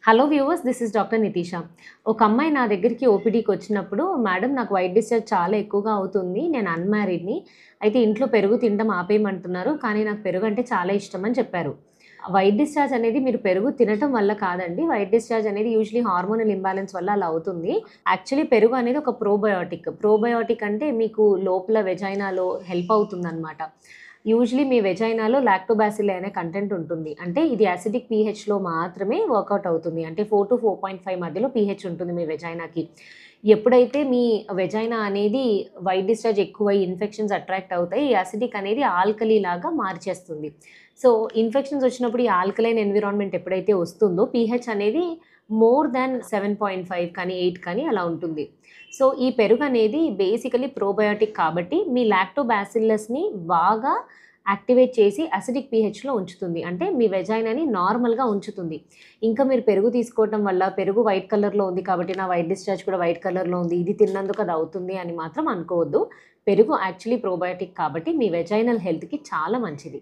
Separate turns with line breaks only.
Hello viewers, this is doctor Nitisha. ఒక అమ్మాయి నా దగ్గరికి ఓపీడీకి వచ్చినప్పుడు, మేడం నాకు వైట్ డిశ్చార్జ్ చాలా ఎక్కువగా అవుతుంది. నేను అన్‌మ్యారీడ్‌ని. అయితే ఇంట్లో పెరుగు తినడం ఆపేయమంటున్నారు. కానీ నాకు పెరుగు అంటే చాలా ఇష్టం అని చెప్పారు. వైట్ డిశ్చార్జ్ అనేది మీరు పెరుగు తినటం వల్ల కాదండి. వైట్ డిశ్చార్జ్ అనేది యూజువల్లీ హార్మోనల్ ఇంబాలెన్స్ వల్ల అలా అవుతుంది. యాక్చువల్లీ పెరుగు అనేది ఒక ప్రోబయోటిక్. ప్రోబయోటిక్ అంటే మీకు లోపల వెజైనాలో హెల్ప్ అవుతుందనమాట. యూజువల్లీ మీ వెజైనాలో లాక్టోబాసిల్లీ అనే కంటెంట్ ఉంటుంది. అంటే ఇది అసిడిక్ పీహెచ్‌లో మాత్రమే వర్కౌట్ అవుతుంది. అంటే 4-4.5 మధ్యలో పీహెచ్ ఉంటుంది మీ వెజైనాకి. ఎప్పుడైతే మీ వెజైనా అనేది వైట్ డిశ్చార్జ్ ఎక్కువై ఇన్ఫెక్షన్స్ అట్రాక్ట్ అవుతాయి, ఈ అసిడిక్ అనేది ఆల్కలీ లాగా మార్చేస్తుంది. సో, ఇన్ఫెక్షన్స్ వచ్చినప్పుడు ఈ ఆల్కలైన్ ఎన్విరాన్మెంట్ ఎప్పుడైతే వస్తుందో పీహెచ్ అనేది మోర్ దాన్ 7.5 కానీ, 8 కానీ అలా ఉంటుంది. సో, ఈ పెరుగనేది బేసికల్లీ ప్రోబయోటిక్ కాబట్టి మీ లాక్టోబాసిల్లస్‌ని బాగా యాక్టివేట్ చేసి అసిడిక్ పీహెచ్‌లో ఉంచుతుంది. అంటే మీ వెజైనాని నార్మల్‌గా ఉంచుతుంది. ఇంకా మీరు పెరుగు తీసుకోవటం వల్ల పెరుగు వైట్ కలర్‌లో ఉంది కాబట్టి నా వైట్ డిశ్చార్జ్ కూడా వైట్ కలర్‌లో ఉంది. ఇది తిన్నందుకు అది అవుతుంది అని మాత్రం అనుకోవద్దు. పెరుగు యాక్చువల్లీ ప్రోబయోటిక్ కాబట్టి మీ వెజైనల్ హెల్త్‌కి చాలా మంచిది.